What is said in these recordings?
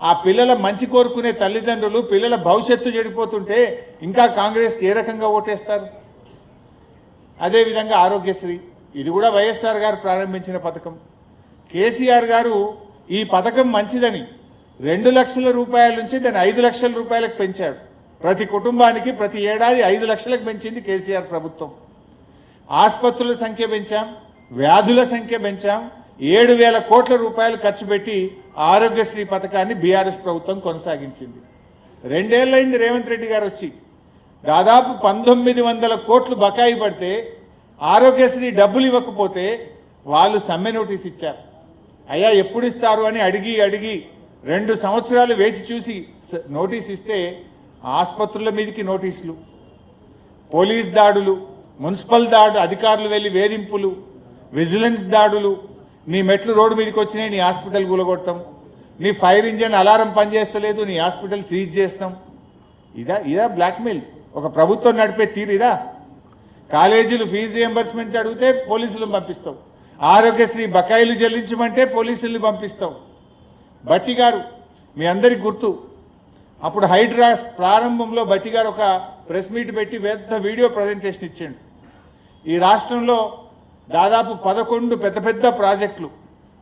ఆ పిల్లల మంచి కోరుకునే తల్లిదండ్రులు పిల్లల భవిష్యత్తు చెడిపోతుంటే ఇంకా కాంగ్రెస్కి ఏ రకంగా ఓటేస్తారు? అదేవిధంగా ఆరోగ్యశ్రీ, ఇది కూడా వైఎస్ఆర్ గారు ప్రారంభించిన పథకం. కేసీఆర్ గారు ఈ పథకం మంచిదని 2 లక్షల రూపాయల నుంచి దాన్ని 5 లక్షల రూపాయలకు పెంచాడు. ప్రతి కుటుంబానికి ప్రతి ఏడాది 5 లక్షలకు పెంచింది కేసీఆర్ ప్రభుత్వం. ఆసుపత్రుల సంఖ్య పెంచాం, వ్యాధుల సంఖ్య పెంచాం, 7,000 కోట్ల రూపాయలు ఖర్చు పెట్టి ఆరోగ్యశ్రీ పథకాన్ని బీఆర్ఎస్ ప్రభుత్వం కొనసాగించింది. 2 ఏళ్ళైంది రేవంత్ రెడ్డి గారు వచ్చి. దాదాపు 1900 కోట్లు బకాయి పడితే ఆరోగ్యశ్రీ డబ్బులు ఇవ్వకపోతే వాళ్ళు సమ్మె నోటీస్ ఇచ్చారు. అయ్యా ఎప్పుడు ఇస్తారు అని అడిగి 2 సంవత్సరాలు వేచి చూసి నోటీస్ ఇస్తే ఆసుపత్రుల మీదకి నోటీసులు, పోలీస్ దాడులు, మున్సిపల్ అధికారులు వెళ్ళి వేధింపులు, విజిలెన్స్ దాడులు, నీ మెట్లు రోడ్డు మీదకి వచ్చినాయి నీ హాస్పిటల్ కూలగొడతాం, నీ ఫైర్ ఇంజన్ అలారం పనిచేస్తలేదు నీ హాస్పిటల్ సీజ్ చేస్తాం. ఇదా బ్లాక్మెయిల్? ఒక ప్రభుత్వం నడిపే తీరు ఇదా? కాలేజీలు ఫీజు రియంబర్స్మెంట్ అడిగితే పోలీసులను పంపిస్తావు, ఆరోగ్యశ్రీ బకాయిలు చెల్లించమంటే పోలీసుల్ని పంపిస్తావు. భట్టి గారు మీ అందరికి గుర్తు, అప్పుడు హైడ్రాస్ ప్రారంభంలో భట్టి గారు ఒక ప్రెస్ మీట్ పెట్టి పెద్ద వీడియో ప్రజెంటేషన్ ఇచ్చాడు. ఈ రాష్ట్రంలో దాదాపు 11 పెద్ద ప్రాజెక్టులు,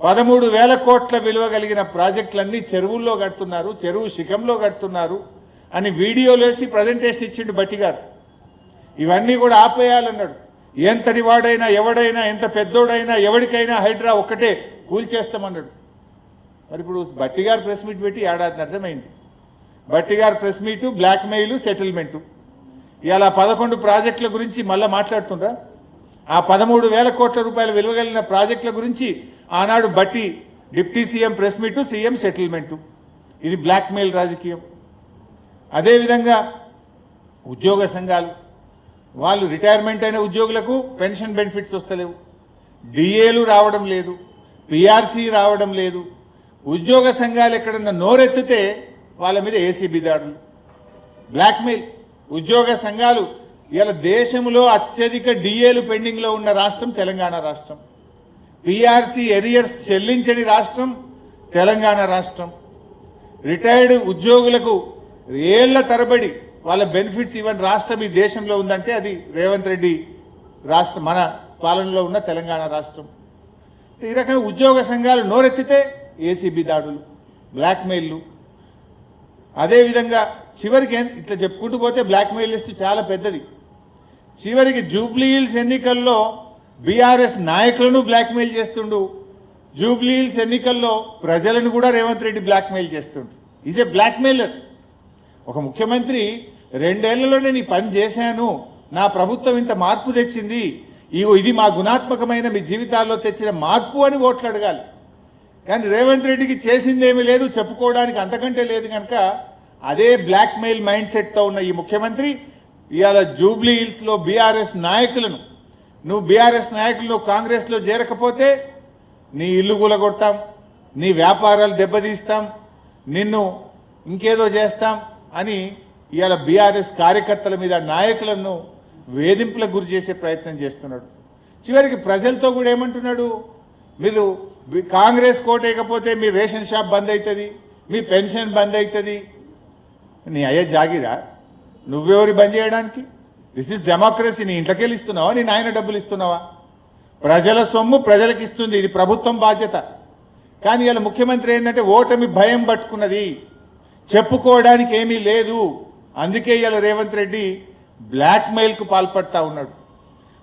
13,000 కోట్ల విలువ కలిగిన ప్రాజెక్టులన్నీ చెరువుల్లో కడుతున్నారు, చెరువు శిఖంలో కడుతున్నారు అని వీడియోలు వేసి ప్రజెంటేషన్ ఇచ్చిండు భట్టి గారు. ఇవన్నీ కూడా ఆపేయాలన్నాడు. ఎంతటి వాడైనా ఎవడైనా ఎంత పెద్దోడైనా ఎవరికైనా హైడ్రా ఒక్కటే కూల్చేస్తామన్నాడు. మరి ఇప్పుడు భట్టి గారు ప్రెస్ మీట్ పెట్టి ఏడాది అర్థమైంది. భట్టి గారు ప్రెస్ మీటు బ్లాక్మెయిల్ సెటిల్మెంటు. ఇలా 11 ప్రాజెక్టుల గురించి మళ్ళీ మాట్లాడుతుండ్రా? ఆ 13,000 కోట్ల రూపాయల విలువ కలిగిన ప్రాజెక్టుల గురించి ఆనాడు Bhatti deputy CM press meet, CM settlement. ఇది బ్లాక్మెయిల్ రాజకీయం. అదేవిధంగా ఉద్యోగ సంఘాలు, వాళ్ళు రిటైర్మెంట్ అయిన ఉద్యోగులకు పెన్షన్ బెనిఫిట్స్ వస్తలేవు, డిఏలు రావడం లేదు, పిఆర్సీ రావడం లేదు. ఉద్యోగ సంఘాలు ఎక్కడన్నా నోరెత్తితే వాళ్ళ మీద ఏసీబీ దాడులు, బ్లాక్మెయిల్. ఉద్యోగ సంఘాలు ఇలా దేశంలో అత్యధిక డిఏలు పెండింగ్లో ఉన్న రాష్ట్రం తెలంగాణ రాష్ట్రం. పిఆర్సీ ఎరియర్స్ చెల్లించని రాష్ట్రం తెలంగాణ రాష్ట్రం. రిటైర్డ్ ఉద్యోగులకు ఏళ్ల తరబడి వాళ్ళ బెనిఫిట్స్ ఇవ్వని రాష్ట్రం ఈ దేశంలో ఉందంటే అది రేవంత్ రెడ్డి రాష్ట్రం, మన పాలనలో ఉన్న తెలంగాణ రాష్ట్రం. ఈ రకంగా ఉద్యోగ సంఘాలు నోరెత్తితే ఏసీబీ దాడులు, బ్లాక్మెయిల్లు. అదేవిధంగా చివరికి ఇట్లా చెప్పుకుంటూ పోతే బ్లాక్మెయిల్ లిస్ట్ చాలా పెద్దది. చివరికి జూబ్లీ హిల్స్ ఎన్నికల్లో బీఆర్ఎస్ నాయకులను బ్లాక్మెయిల్ చేస్తుండు, జూబ్లీ హిల్స్ ఎన్నికల్లో ప్రజలను కూడా రేవంత్ రెడ్డి బ్లాక్మెయిల్ చేస్తుండు. Is a blackmailer. ఒక ముఖ్యమంత్రి 2 ఏళ్లలోనే నీ పని చేశాను, నా ప్రభుత్వం ఇంత మార్పు తెచ్చింది, ఇది మా గుణాత్మకమైన మీ జీవితాల్లో తెచ్చిన మార్పు అని ఓట్లు అడగాలి. కానీ రేవంత్ రెడ్డికి చేసిందేమీ లేదు, చెప్పుకోవడానికి అంతకంటే లేదు. కనుక అదే బ్లాక్మెయిల్ మైండ్ సెట్తో ఉన్న ఈ ముఖ్యమంత్రి ఇవాళ జూబ్లీ హిల్స్లో బీఆర్ఎస్ నాయకులను, నువ్వు బీఆర్ఎస్ నాయకులు కాంగ్రెస్లో చేరకపోతే నీ ఇల్లు కూలగొడతాం, నీ వ్యాపారాలు దెబ్బతీస్తాం, నిన్ను ఇంకేదో చేస్తాం అని ఇవాళ బీఆర్ఎస్ కార్యకర్తల మీద నాయకులను వేధింపులకు గురి చేసే ప్రయత్నం చేస్తున్నాడు. చివరికి ప్రజలతో కూడా ఏమంటున్నాడు, మీరు కాంగ్రెస్ కోటేయకపోతే మీ రేషన్ షాప్ బంద్ అవుతుంది, మీ పెన్షన్ బంద్ అవుతుంది. నీ అయ్యే జాగిరా, నువ్వెవరి బంద్ చేయడానికి? This is democracy. నీ ఇంట్లోకి వెళ్ళి ఇస్తున్నావా, నీ నాయన డబ్బులు ఇస్తున్నావా? ప్రజల సొమ్ము ప్రజలకు ఇస్తుంది, ఇది ప్రభుత్వం బాధ్యత. కానీ ఇలా ముఖ్యమంత్రి ఏంటంటే ఓటమి భయం పట్టుకున్నది, చెప్పుకోవడానికి ఏమీ లేదు. అందుకే ఇలా రేవంత్ రెడ్డి బ్లాక్మెయిల్కు పాల్పడతా ఉన్నాడు,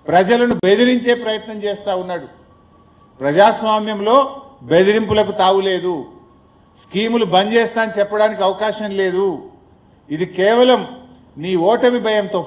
ప్రజలను బెదిరించే ప్రయత్నం చేస్తూ ఉన్నాడు. ప్రజాస్వామ్యంలో బెదిరింపులకు తావులేదు, స్కీములు బంద్ చేస్తా అని చెప్పడానికి అవకాశం లేదు. ఇది కేవలం నీ ఓటమి భయంతో